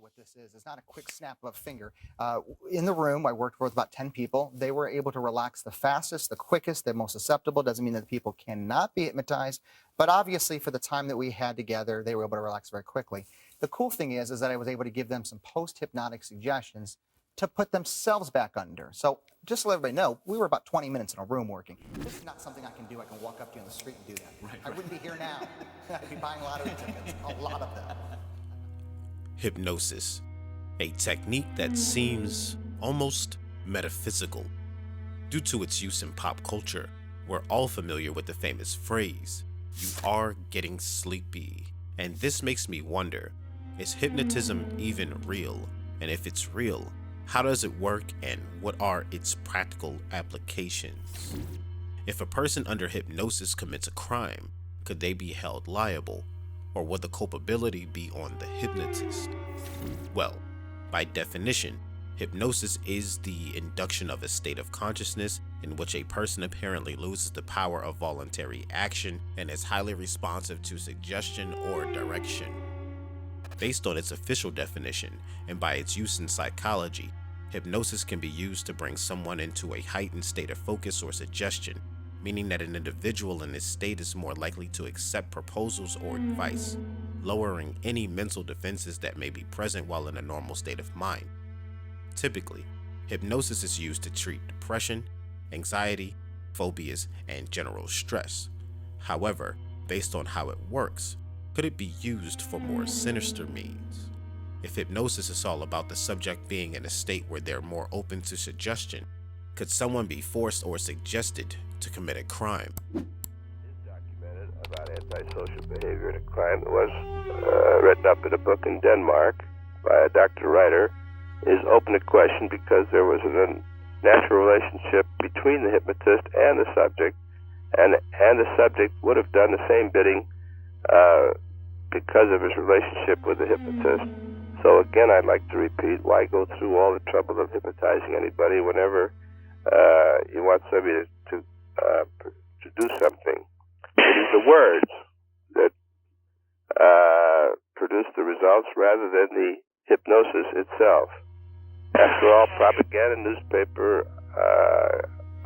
what this is. It's not a quick snap of a finger. In the room, I worked with about 10 people. They were able to relax the fastest, the quickest, the most susceptible. Doesn't mean that the people cannot be hypnotized, but obviously for the time that we had together, they were able to relax very quickly. The cool thing is that I was able to give them some post-hypnotic suggestions to put themselves back under. So just to let everybody know, we were about 20 minutes in a room working. This is not something I can do. I can walk up to you on the street and do that. Right. I wouldn't be here now. I'd be buying lottery tickets, a lot of them. Hypnosis, a technique that seems almost metaphysical. Due to its use in pop culture, we're all familiar with the famous phrase, "You are getting sleepy." And this makes me wonder, is hypnotism even real? And if it's real, how does it work and what are its practical applications? If a person under hypnosis commits a crime, could they be held liable? Or would the culpability be on the hypnotist? Well, by definition, hypnosis is the induction of a state of consciousness in which a person apparently loses the power of voluntary action and is highly responsive to suggestion or direction. Based on its official definition and by its use in psychology, hypnosis can be used to bring someone into a heightened state of focus or suggestion, meaning that an individual in this state is more likely to accept proposals or advice, lowering any mental defenses that may be present while in a normal state of mind. Typically, hypnosis is used to treat depression, anxiety, phobias, and general stress. However, based on how it works, could it be used for more sinister means? If hypnosis is all about the subject being in a state where they're more open to suggestion, could someone be forced or suggested to commit a crime? Is documented about antisocial behavior in a crime that was written up in a book in Denmark by a Dr. Reiter, is open to question because there was a natural relationship between the hypnotist and the subject, and the subject would have done the same bidding because of his relationship with the hypnotist. So again, I'd like to repeat, why go through all the trouble of hypnotizing anybody whenever you want somebody to do something? It is the words that produce the results rather than the hypnosis itself. After all, propaganda, newspaper,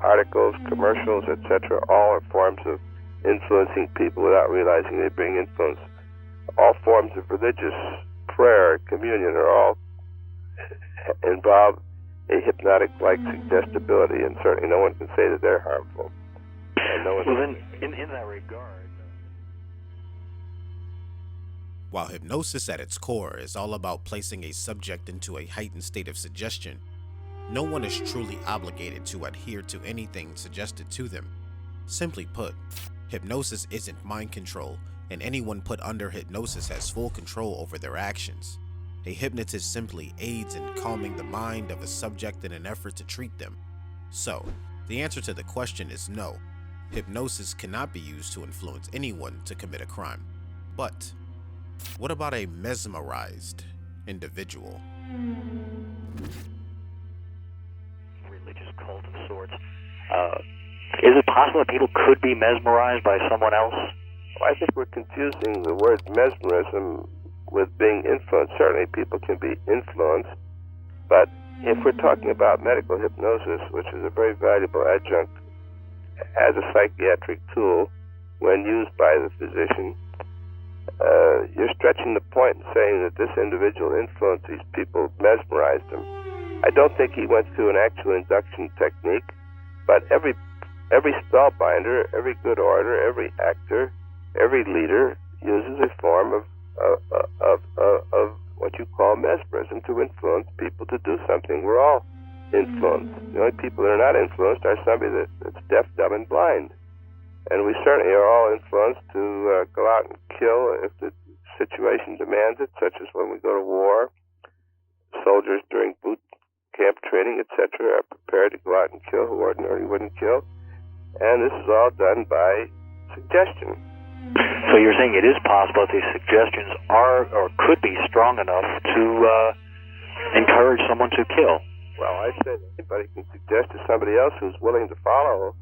articles, commercials, etc., all are forms of influencing people without realizing they're being influenced. All forms of religious prayer, communion, are all involve a hypnotic-like suggestibility, and certainly no one can say that they're harmful. And no one well, then, in that regard... While hypnosis at its core is all about placing a subject into a heightened state of suggestion, no one is truly obligated to adhere to anything suggested to them. Simply put, hypnosis isn't mind control, and anyone put under hypnosis has full control over their actions. A hypnotist simply aids in calming the mind of a subject in an effort to treat them. So, the answer to the question is no. Hypnosis cannot be used to influence anyone to commit a crime. But what about a mesmerized individual? Religious cult of sorts. Is it possible that people could be mesmerized by someone else? Well, I think we're confusing the word mesmerism with being influenced. Certainly people can be influenced, but if we're talking about medical hypnosis, which is a very valuable adjunct as a psychiatric tool when used by the physician, you're stretching the point and saying that this individual influenced these people, mesmerized them. I don't think he went through an actual induction technique, but every spellbinder, every good orator, every actor, every leader uses a form of what you call mesmerism to influence people to do something. We're all influenced. The only people that are not influenced are somebody that's deaf, dumb, and blind. And we certainly are all influenced to go out and kill if the situation demands it, such as when we go to war. Soldiers during boot camp training, etc., are prepared to go out and kill who ordinarily wouldn't kill. And this is all done by suggestion. So you're saying it is possible that these suggestions are or could be strong enough to encourage someone to kill? Well, I said anybody can suggest to somebody else who's willing to follow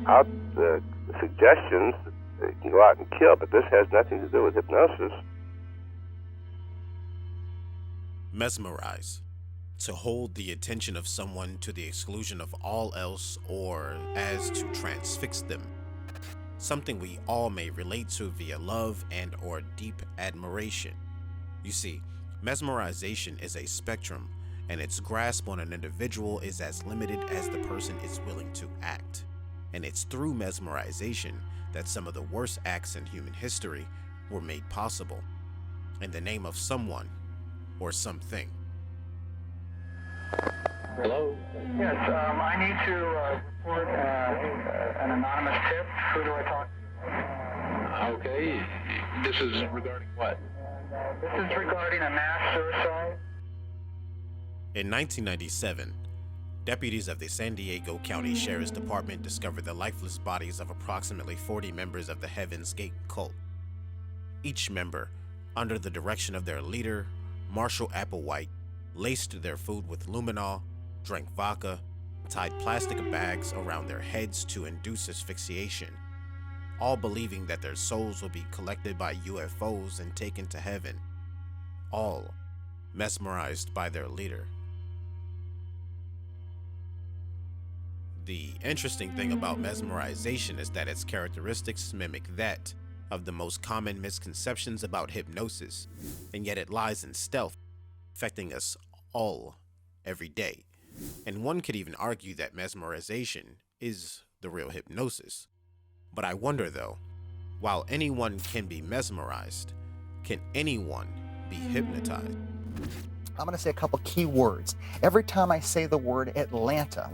out the suggestions that they can go out and kill, but this has nothing to do with hypnosis. Mesmerize. To hold the attention of someone to the exclusion of all else, or as to transfix them. Something we all may relate to via love and or deep admiration. You see, mesmerization is a spectrum, and its grasp on an individual is as limited as the person is willing to act. And it's through mesmerization that some of the worst acts in human history were made possible, in the name of someone or something. Hello? Yes, I need to report an anonymous tip. Who do I talk to? Okay. This is regarding what? This is regarding a mass suicide. In 1997, deputies of the San Diego County Sheriff's Department discovered the lifeless bodies of approximately 40 members of the Heaven's Gate cult. Each member, under the direction of their leader, Marshall Applewhite, laced their food with luminol, drank vodka, tied plastic bags around their heads to induce asphyxiation, all believing that their souls would be collected by UFOs and taken to heaven, all mesmerized by their leader. The interesting thing about mesmerization is that its characteristics mimic that of the most common misconceptions about hypnosis, and yet it lies in stealth, affecting us all every day. And one could even argue that mesmerization is the real hypnosis. But I wonder though, while anyone can be mesmerized, can anyone be hypnotized? I'm going to say a couple key words. Every time I say the word Atlanta,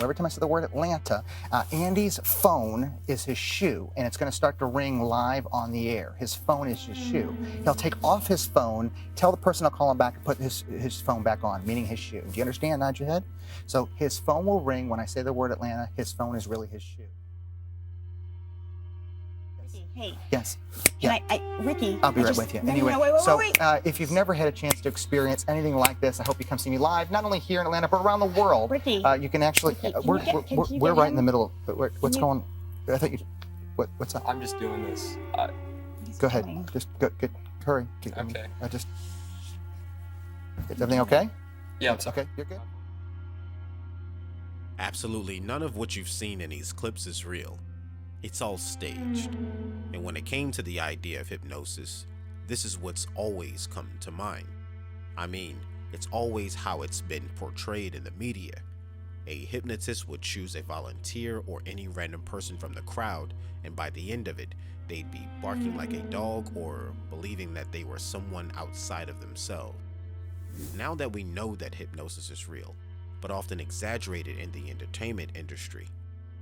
Andy's phone is his shoe, and it's going to start to ring live on the air. His phone is his shoe. He'll take off his phone, tell the person I'll call him back, and put his phone back on, meaning his shoe. Do you understand? Nod your head. So his phone will ring when I say the word Atlanta. His phone is really his shoe. Hey. Yes. Can Ricky? I'll be right with you. Anyway, wait. If you've never had a chance to experience anything like this, I hope you come see me live, not only here in Atlanta, but around the world. Ricky. You can actually, Ricky, we're right in the middle. What's going, I thought you, what's up? I'm just doing this. Go ahead. Just get, hurry. Okay. Is everything okay? Yeah, I'm sorry. Okay, you're good? Absolutely none of what you've seen in these clips is real. It's all staged. And when it came to the idea of hypnosis, this is what's always come to mind. I mean, it's always how it's been portrayed in the media. A hypnotist would choose a volunteer or any random person from the crowd, and by the end of it, they'd be barking like a dog or believing that they were someone outside of themselves. Now that we know that hypnosis is real, but often exaggerated in the entertainment industry,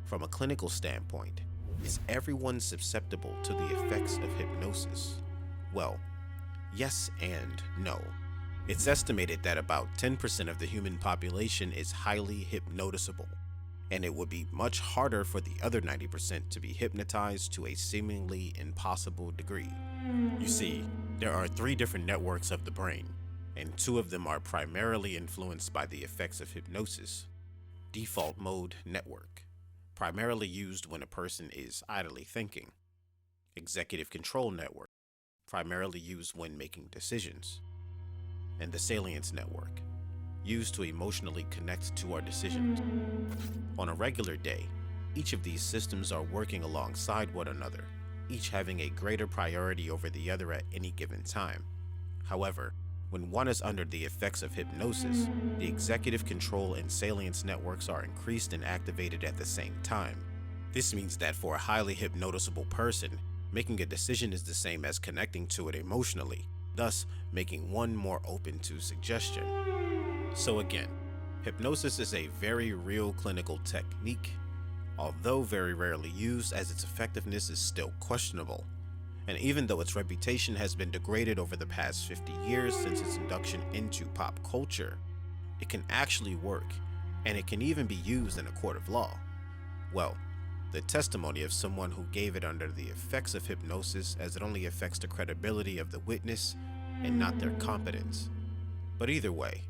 from a clinical standpoint, is everyone susceptible to the effects of hypnosis? Well, yes and no. It's estimated that about 10% of the human population is highly hypnotizable, and it would be much harder for the other 90% to be hypnotized to a seemingly impossible degree. You see, there are 3 different networks of the brain, and 2 of them are primarily influenced by the effects of hypnosis. Default mode network, primarily used when a person is idly thinking. Executive control network, primarily used when making decisions. And the salience network, used to emotionally connect to our decisions. On a regular day, each of these systems are working alongside one another, each having a greater priority over the other at any given time. However, when one is under the effects of hypnosis, the executive control and salience networks are increased and activated at the same time. This means that for a highly hypnotizable person, making a decision is the same as connecting to it emotionally, thus making one more open to suggestion. So again, hypnosis is a very real clinical technique, although very rarely used, as its effectiveness is still questionable. And even though its reputation has been degraded over the past 50 years since its induction into pop culture, it can actually work, and it can even be used in a court of law. Well, the testimony of someone who gave it under the effects of hypnosis, as it only affects the credibility of the witness and not their competence. But either way,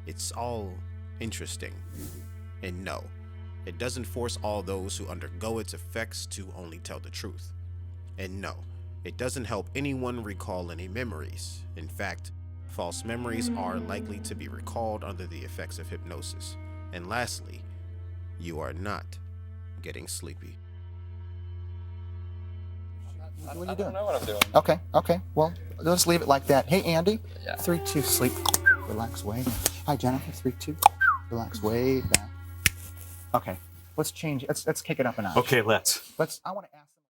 it's all interesting. And no, it doesn't force all those who undergo its effects to only tell the truth. And no, it doesn't help anyone recall any memories. In fact, False memories are likely to be recalled under the effects of hypnosis. And lastly, you are not getting sleepy. What are you I doing? don't know what I'm doing. Okay. Well, let's leave it like that. Hey, Andy. Yeah. 3, 2, sleep. Relax, way back. Hi, Jennifer. 3, 2, relax, way back. Okay. Let's change. Let's kick it up a notch. Okay, let's. I want to add.